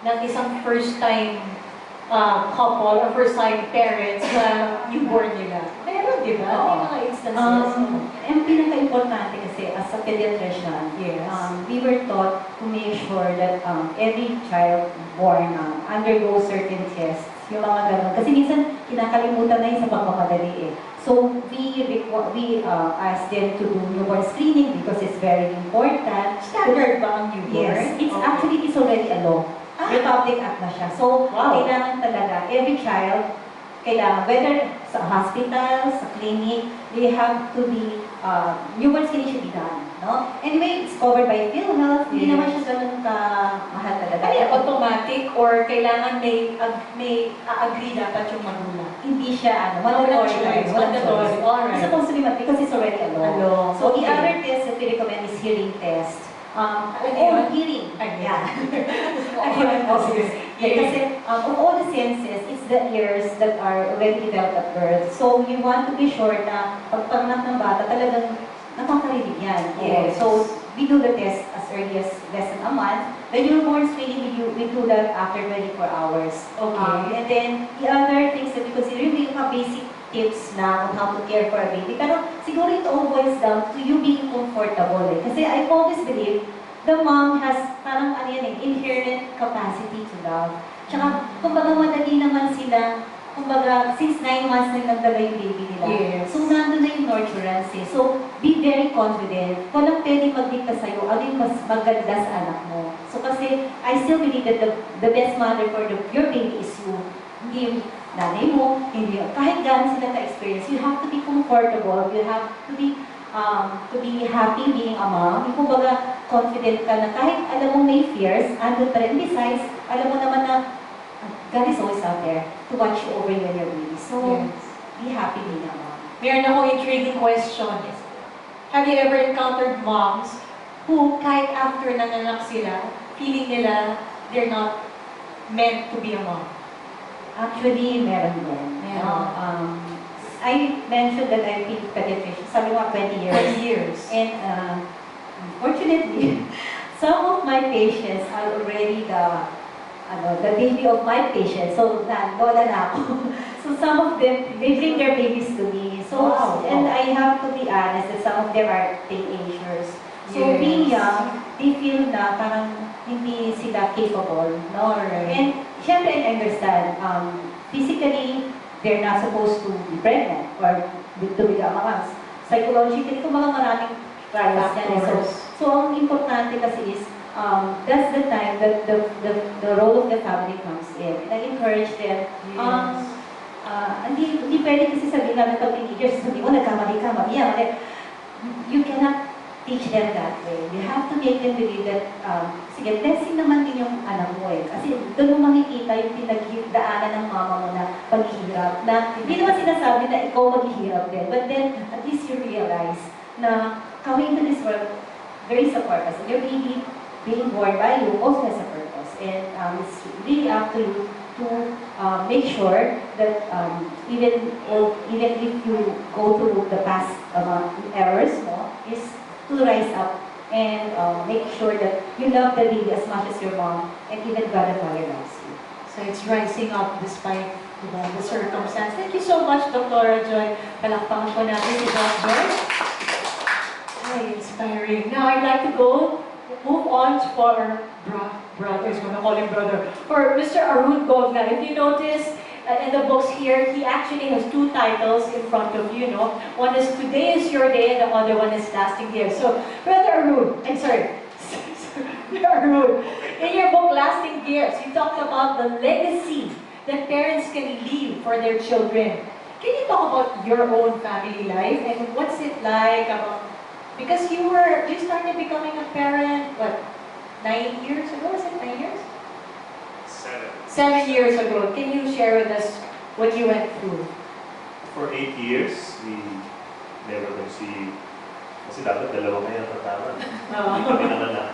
ng isang first-time couple or first-time parents na newborn nila? Meron, di ba? May mga instances. Ang pinaka-importante kasi as a pediatrician, Yes. we were taught to make sure that every child born undergoes certain tests, yung mga ganun. Kasi minsan, kinakalimutan na yun sa pagpapadali eh. So, we ask them to do newborn screening because it's very important. Standard ba ang newborn? Yes, it's already a law. Republic Act na siya. So, kailangan talaga, every child, kailangan, whether sa hospital, sa clinic, they have to be, newborn screening should be done. No? Anyway, it's covered by PhilHealth. Hindi naman siya ganun ka-mahal talaga. Ano yung automatic or kailangan may agree dapat yung magulang? Hindi siya, mandatory. Mandatory. Alright. It's supposed to be mandatory because it's already a law. Law. So, Okay. the other test that we recommend is hearing test. Hearing. Yeah. Kasi of all the senses, it's the ears that are already developed at birth. So, you want to be sure na pag panganak ng bata, talagang nakakarinig yan. Yes. So, we do the test as early as less than a month. When you're born screening, we do that after 24 hours. Okay. And then, the other things that we consider, we have basic tips na on how to care for a baby. Pero siguro it all boils down to you being comfortable eh. Kasi I always believe the mom has parang ano yan eh, inherent capacity to love. Tsaka, kumbaga madali naman sila, kumbaga since 9 months na nagdala yung baby nila. Yes. So nandun na yung nurturance eh. So be very confident. Walang pwede magdikta sa'yo, alin mas maganda sa anak mo. So kasi, I still believe that the best mother for your baby is you. Hindi yung nanay mo, hindi yung, kahit gano'n sila ka-experience, you have to be comfortable, you have to be happy being a mom. Yung kumbaga, confident ka na kahit alam mo may fears, andun pa rin. Besides, alam mo naman na God is always out there to watch over you and your baby. So, Yes. be happy being a mom. Meron akong intriguing question. Have you ever encountered moms who, kahit after nanganak sila, feeling nila they're not meant to be a mom? Actually, meron din. Meron. I mentioned that I'm a pediatrician. Sabi mo, 20 years. 20 years. And unfortunately, some of my patients are already the baby of my patients. So, lola na ako. So, some of them, they bring their babies to me. So, Wow. and I have to be honest that some of them are teenagers. So, Yes. being young, they feel na parang hindi sila capable. No? Alright. And, syempre, I understand, physically, they're not supposed to be pregnant or to become a mom. Psychologically, kung mga maraming trials yan. So, ang importante kasi is, that's the time that the role of the family comes in. And I encourage them. Yes. Hindi pwede kasi sabihin namin pag teenagers, sabihin mo, nagkamali ka, mamiya. You cannot teach them that way. You have to make them believe that, sige, blessing naman din yung anak mo eh. Kasi doon mo makikita yung pinagdaanan ng mama mo na paghihirap. Na hindi naman sinasabi na ikaw maghihirap din. But then, at least you realize na coming to this world, there is a purpose. And your baby being born by you also has a purpose. And it's really up to you to make sure that even if you go through the past errors, is to rise up and make sure that you love the baby as much as your mom and even God the Father loves you. So it's rising up despite the circumstance. Thank you so much, Dr. Joy. Palakpakan po natin si Dr. Joy. Very inspiring. Now I'd like to move on for our brothers, I'm gonna call him brother, for Mr. Arun Gogna. If you notice, in the books here, he actually has 2 titles in front of you, no? One is Today is Your Day, and the other one is Lasting Years. So, Brother Arun, I'm sorry, Arun, in your book, Lasting Years, you talked about the legacy that parents can leave for their children. Can you talk about your own family life, and what's it like about, because you started becoming a parent, what, 9 years ago? Was it 9 years? 7 years ago. Can you share with us what you went through? For 8 years, we never conceived. Kasi dapat dalawa ngayon tatawa. Hindi kami nanganak.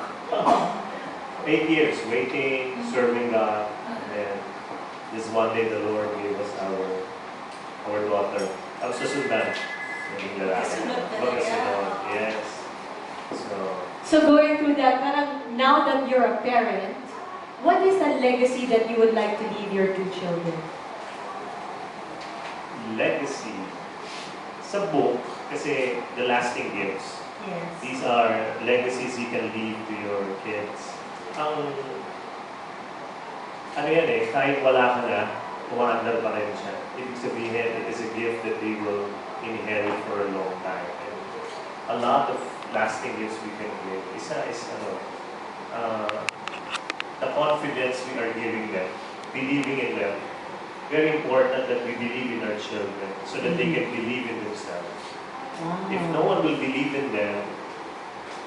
8 years, waiting, serving God, and then this one day the Lord gave us our daughter. Tapos susundan. Naging lalaki. Magkasunod. Yes. So going through that, parang now that you're a parent, what is the legacy that you would like to leave your two children? Legacy. Sa book, kasi the lasting gifts. Yes. These are legacies you can leave to your kids. Ano yan eh, kahit wala ka na, umaandar pa rin siya. Ibig sabihin, it is a gift that they will inherit for a long time. And a lot of lasting gifts we can give. Isa is the confidence we are giving them, believing in them. Very important that we believe in our children so that they can believe in themselves. Wow. If no one will believe in them,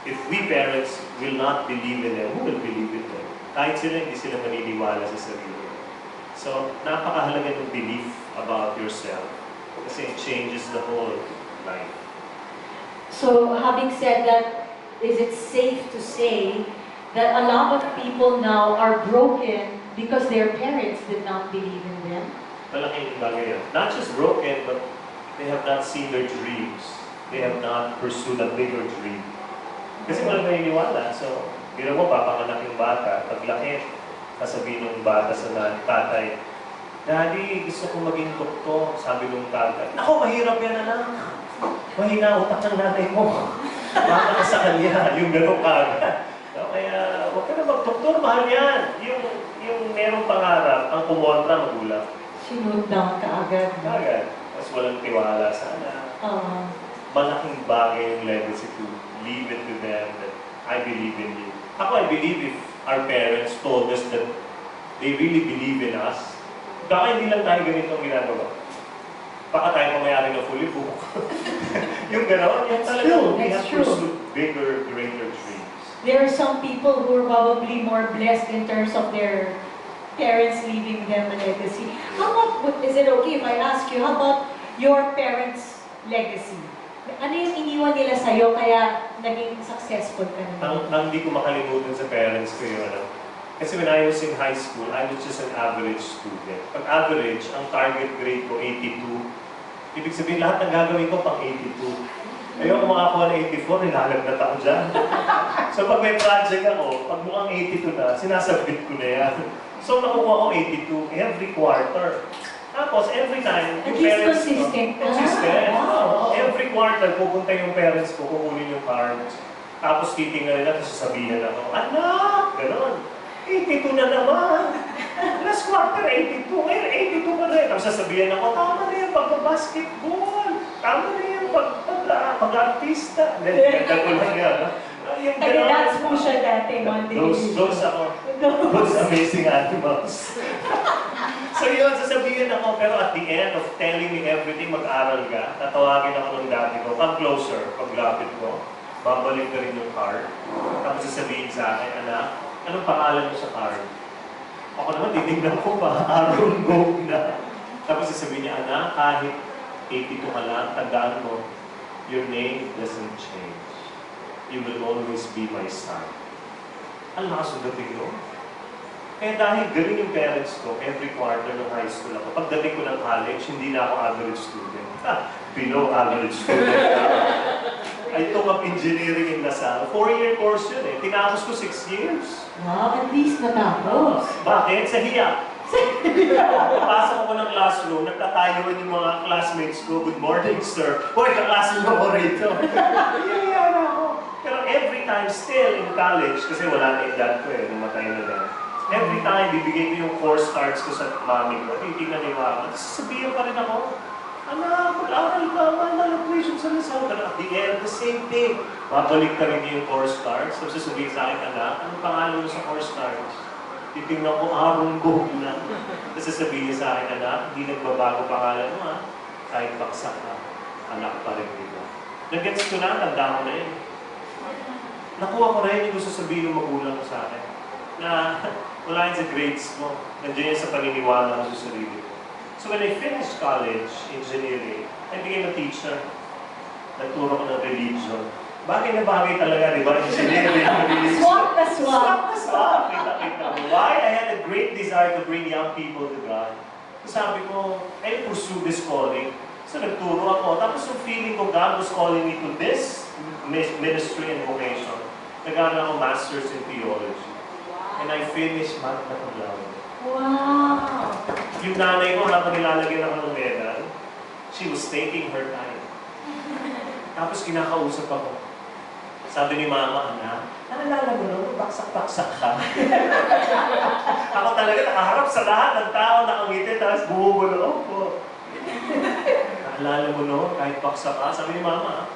if we parents will not believe in them, who will believe in them? Kahit sila, hindi sila maniniwala sa sarili. So, napakahalaga ng belief about yourself kasi it changes the whole life. So, having said that, is it safe to say that a lot of people now are broken because their parents did not believe in them? Malaking bagay yan. Not just broken, but they have not seen their dreams. They have not pursued a bigger dream. Kasi walang naniniwala. So, biro mo, papanganak yung bata. Paglaki, sasabihin ng bata sa tatay, Daddy, gusto ko maging doktor. Sabi ng tatay, Naku, mahirap yan, anak. Mahina utak ng nanay mo. Baka ka sa kanya, yung gano'ng kaga. Kaya, huwag ka na mag-doktor, mahal yan. Yung merong pangarap, ang kumontra, magulang. Sinunod down ka agad. Agad. Tapos walang tiwala sana. Malaking bagay yung legacy to leave it to them that I believe in you. Ako, I believe if our parents told us that they really believe in us, baka hindi lang tayo ganitong ginagawa. Baka tayo mamayari na fully book. Yung gano'n, yung talagang we have pursued bigger, greater dreams. There are some people who are probably more blessed in terms of their parents leaving them a legacy. How about, is it okay if I ask you, how about your parents' legacy? Ano yung iniwan nila sa'yo kaya naging successful ka naman? Ang hindi ko makalimutan sa parents ko yung kasi when I was in high school, I was just an average student. Pag average, ang target grade ko 82. Ibig sabihin, lahat ng gagawin ko pang 82. Ayoko makakuha ng 84, nilalagnat ako dyan. So pag may project ako, pag mukhang 82 na, sinasabit ko na yan. So nakukuha ko 82 every quarter. Tapos every time, yung parents ko, consistent. Every quarter, pupunta yung parents ko, kukunin yung cards. Tapos titingnan nila, tapos sasabihin ako, Anak! Ganon. 82 na naman. Last quarter, 82. Ngayon, 82 pa rin. Tapos sasabihin ako, tama na yan pag-basketball. Tama na yan pag-artista. Ganda ko lang yan. Taga-dance mo siya dati, Monday. Those ako. Those amazing animals. So yun, sasabihin ako, pero at the end of telling me everything, mag-aral ka, tatawagin ako ng dati ko, come closer, pag-lapit ko, babalik ka rin yung card. Tapos sasabihin sa akin, Anak, anong pangalan mo sa card? Ako naman, titignan ko pa, Arun, Gogna. Tapos sasabihin niya, Anak, kahit 82 ka lang, tandaan mo, your name doesn't change. You will always be my son. Ang lakas ng dating mo. Kaya dahil ganun yung parents ko, every quarter ng high school ako, pagdating ko ng college, hindi na ako average student. Below average student. I took up engineering in Lasal. 4-year course yun eh. Tinapos ko 6 years. Wow, at least natapos. Bakit? Sa hiya. Pasok ako ng classroom, nagtatayuan yung mga classmates ko, Good morning, sir. Hoy, kaklase mo ko rito. Hiya na ako. Pero every time still in college, kasi wala na yung dad ko eh, namatay na dad. Every time, bibigay ko yung course cards ko sa mami ko. Titignan ni mama. Sasabihin pa rin ako, Anak, mag-aral ka, mahal tuition sa Lasal. Pero at the end, the same thing. Mabalik ka rin yung course cards. Tapos sasabihin sa akin, Anak, anong pangalan mo sa course cards? Titignan ko, Arun, Gogna. Tapos sasabihin sa akin, Anak, hindi nagbabago pangalan mo ha. Kahit baksak ka, anak pa rin dito. Nag-gets ko na, tanda ko na yun. Nakuha ko rin yung gusto sabihin ng magulang ko sa akin. Na wala yun sa grades mo. Nandiyan yun sa paniniwala ko sa sarili ko. So when I finished college, engineering, I became a teacher. Nagturo ko ng religion. Bagay na bagay talaga, di ba? Engineering, religion. Swak na swak. Swak na swak. Kita-kita mo. Why? I had a great desire to bring young people to God. Sabi ko, I pursue this calling. So nagturo ako. Tapos yung feeling ko, God was calling me to this ministry and vocation. Nag-aaral ako Masters in Theology. And I finished magna cum laude. Wow! Yung nanay ko, habang nilalagyan ako ng medal, she was taking her time. Tapos kinakausap ako. Sabi ni Mama, anak, naalala mo no, baksak-baksak ka. Ako talaga nakaharap sa lahat ng tao, nakangiti, tapos bumubulo ko. Naalala mo no, kahit baksak ka, sabi ni Mama,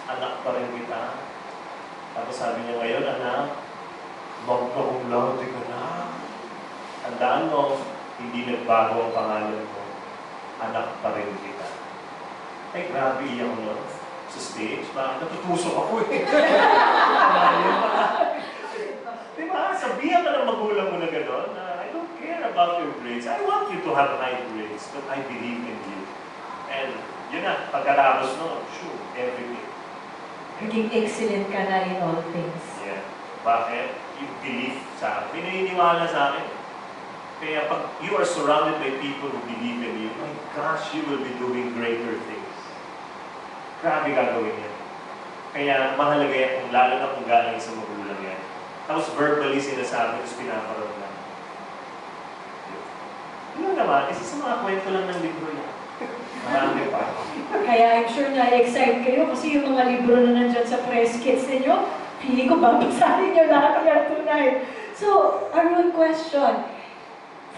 anak pa rin kita. Tapos sabi niya ngayon, anak, magna cum laude ka na. Tandaan mo, hindi nagbago ang pangalan mo. Anak pa rin kita. Ay, grabe iyak mo sa stage. Bakit natutusok ako eh. Diba? Sabihan ka ng magulang mo na gano'n na I don't care about your grades. I want you to have high grades, but I believe in you. And yun na, pagkatapos no, sure, everything. Naging excellent ka na in all things. Yeah. Bakit? Yung belief sa akin. Pinahiniwala sa akin. Kaya pag you are surrounded by people who believe in you, my gosh, you will be doing greater things. Grabe gagawin yan. Kaya mahalaga yan, lalo na kung galing sa magulang yan. Tapos verbally sinasabi, tapos pinaparoon lang. Yun naman, isa sa mga kwento lang ng libro yan. Marami pa. Kaya I'm sure na-excite kayo kasi yung mga libro na nandyan sa press kits ninyo, feeling ko babasahin nyo lahat yan tonight. So, Arun, question.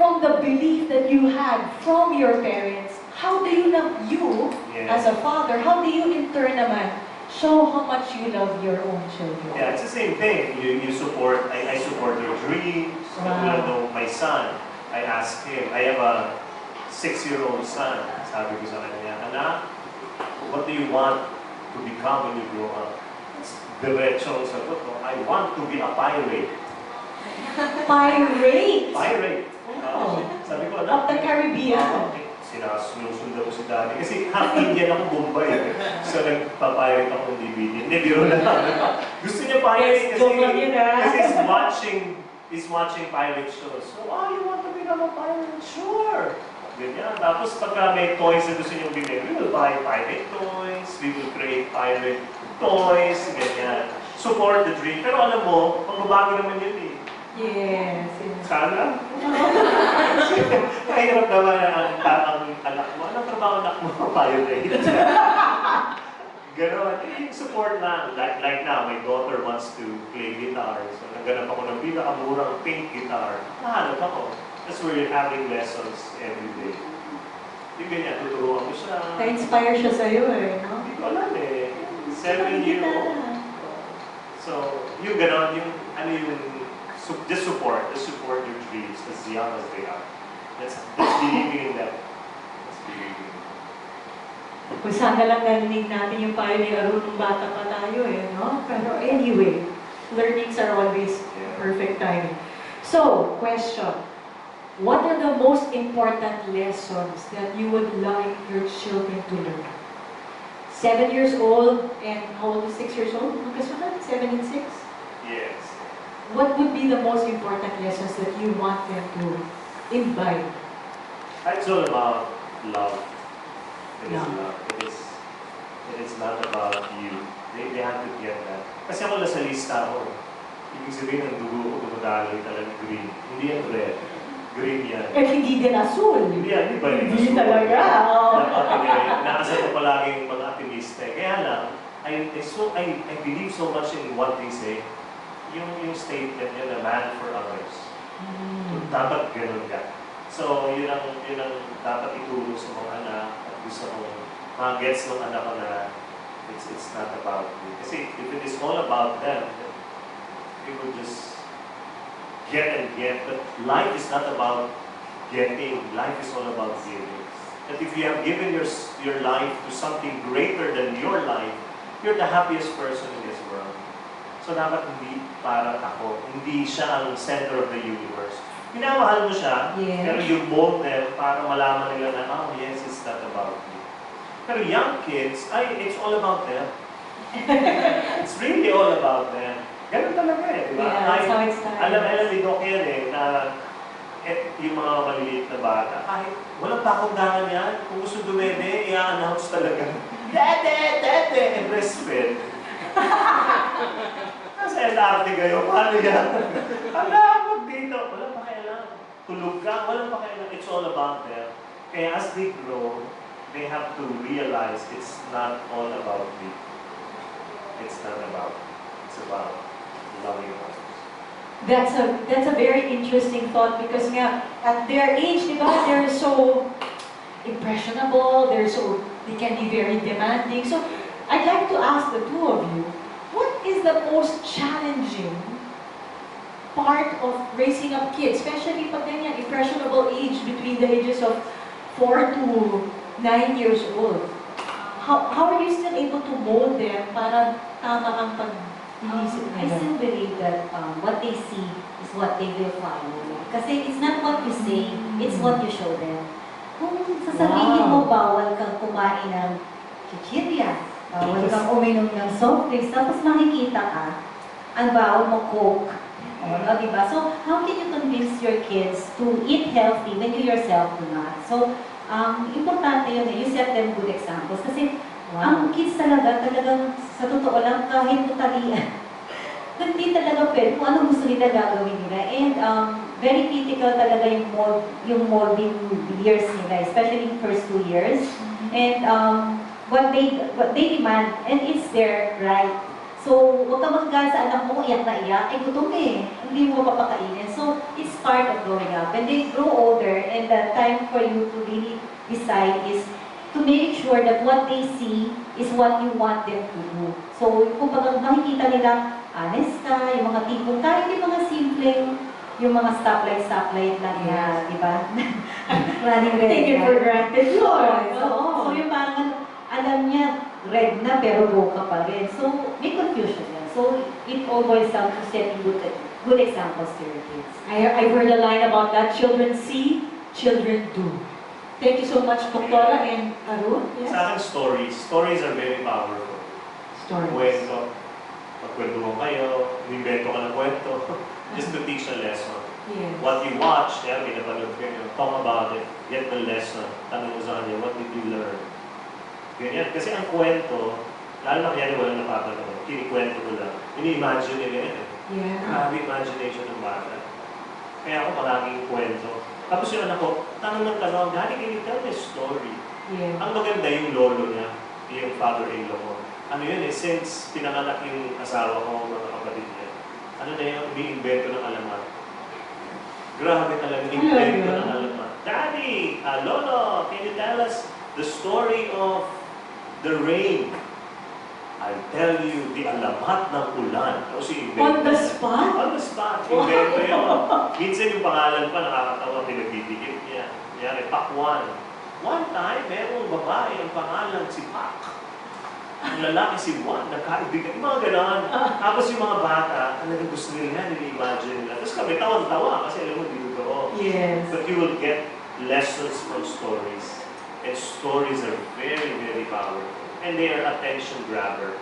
From the belief that you had from your parents, how do you love you as a father? How do you in turn naman show how much you love your own children? Yeah, it's the same thing. You support, I support their dreams. Wow. My son, I asked him, I have a 6-year-old son. Sabi ko sa kanya, anak, what do you want to become when you grow up? Diretsong sagot ko, I want to be a pirate. Pirate? Pirate. Sabi ko, Of the Caribbean. Sinusundan ko si daddy. Kasi half Indian ako, Bombay. So nagpapirate ako ng DVD. Hindi, biro lang. Gusto niya pirate kasi he's watching pirate shows. So, you want to become a pirate? Sure. Ganyan. Tapos pagka may toys na gusto niyong bilhin, we will buy pirate toys, we will create pirate toys, ganyan. Support the dream. Pero alam mo, magbabago naman yun eh. Yes. Sana? Mahirap naman ang anak mo. Anong trabaho anak mo? Pirate. Ganon. Support lang. Like now, my daughter wants to play guitar. So nagganap ako ng pinakamurang pink guitar. Nahanap ako. That's where you're having lessons every day. Yung ganyan, tuturuan mo siya. Na-inspire siya sa'yo eh, no? Hindi ko alam eh. 7-year-old. So, yung ganon, yung just support your dreams as young as they are. That's believing in them. That's believing. Kung sana lang narinig natin yung payo ni Arun nung bata pa tayo eh, no? Pero anyway, learnings are always perfect timing. So, question. What are the most important lessons that you would like your children to learn? 7 years old and how old is 6 years old? 7 and 6? Yes. What would be the most important lessons that you want them to imbibe? It's all about love. It is Yeah. love. It is not about you. They have to get that. Kasi ako nasa lista ako. Ibig sabihin ng dugo ko dumadaloy talagang green. Hindi yan red. Green yan. Eh, hindi din asul. Hindi yan. Di ba? Hindi talaga. Nakasal ko palaging mga aktivista. Kaya lang, I believe so much in what they say. Yung statement yun na man for others. Dapat ganun ka. So, yun ang dapat itulong sa mga anak at gusto kong gets ng anak ko na it's not about me. Kasi if it is all about them, they will just get and get. But life is not about getting. Life is all about giving. That if you have given your life to something greater than your life, you're the happiest person in this world. So dapat hindi para ako. Hindi siya ang center of the universe. Minamahal mo siya, pero you mold them para malaman nila na, oh yes, it's not about me. Pero young kids, it's all about them. It's really all about them. Ganun talaga eh, di ba? Yeah, that's how it starts. Alam ni Doc yan eh, na yung mga maliliit na bata, kahit walang pakundangan yan, kung gusto dumede, i-announce talaga. Dede! And breastfed. Nasa LRT kayo, paano yan? Ala, wag dito. Walang pakialam. Tulog ka, walang pakialam. It's all about them. Kaya as they grow, they have to realize it's not all about me. It's not about. It's about loving others. That's a very interesting thought because nga, at their age, di ba, they're so impressionable, they can be very demanding. So, I'd like to ask the two of you, what is the most challenging part of raising up kids, especially pag ganyan, impressionable age between the ages of 4 to 9 years old? How are you still able to mold them para tama ang pag-iisip I nila? still believe that what they see is what they will follow. Kasi it's not what you say, it's what you show them. Kung sasabihin mo, bawal kang kumain ng chichirya, bawal kang uminom ng soft drinks, tapos makikita ka, ang bawal mo Coke. No, diba? So, how can you convince your kids to eat healthy when you yourself do not? So, importante yun, you set them good examples. Kasi, ang kids talagang, sa totoo lang, kahit tutalian, hindi talaga pwede kung ano gusto nila gagawin nila. And very critical talaga yung molding years nila, especially in first 2 years. And what they demand, and it's their right. So, huwag ka magagalit sa anak mo, iyak na iyak, gutom hindi mo papakainin. So, it's part of growing up. When they grow older, and the time for you to really decide is to make sure that what they see is what you want them to do. So, kung makikita nila, honest ka, yung mga tipong, kahit yung mga simpleng, yung mga stoplight lang na, di ba? Running red. Take it for granted, Lord. So, yung parang, alam niya, red na pero go ka pa rin. So, may confusion yan. So, it all boils down to setting good examples to your kids. I heard a line about that, children see, children do. Thank you so much, Doktora and Arun. Yes? Sa akin, stories are very powerful. Stories. Kwento. Magkwento mo kayo, invento ka ng kwento, just to teach a lesson. Yes. What you watch, may napanood kayo, talk about it, get the lesson, tanong mo sa kanya, what did you learn? Ganyan. Kasi ang kwento, lalo na kaya walang napapanood, kinikwento ko lang, ini-imagine nila yan. Yeah. Grabe imagination ng bata. Kaya ako palaging kwento. Tapos yung anak ko, tanong ng tanong, Daddy, can you tell me a story? Yeah. Ang maganda yung lolo niya, yung father-in-law ko. Ano yun since pinanganak yung asawa ko, mga kapatid niya, ano na yung umiimbento ng alamat. Grabe talaga, invento ng alamat. Daddy, Lolo, can you tell us the story of the rain? I'll tell you the alamat ng ulan. On the spot? On the spot. Invento yun. Minsan yung pangalan pa nakakatawa, pinagdidikit niya. Kanyari, Pakwan. One time, merong babae, ang pangalan si Pak. Ang lalaki si Juan, nagkaibigan. Yung mga gano'n. Tapos yung mga bata, talagang gusto nila, nila-imagine nila. Tapos kami, tawan-tawa kasi alam mo, dito ko. Yes. But you will get lessons from stories. And stories are very, very powerful. And they are attention grabber.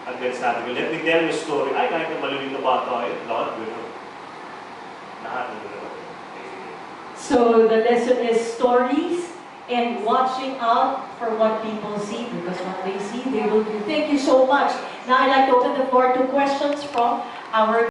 At then sabi ko, let me tell you a story. Ay, kahit na malulito bata kayo, lahat gano'n. Lahat gano'n. So the lesson is stories and watching out for what people see, because what they see, they will do. Thank you so much. Now I'd like to open the floor to questions from our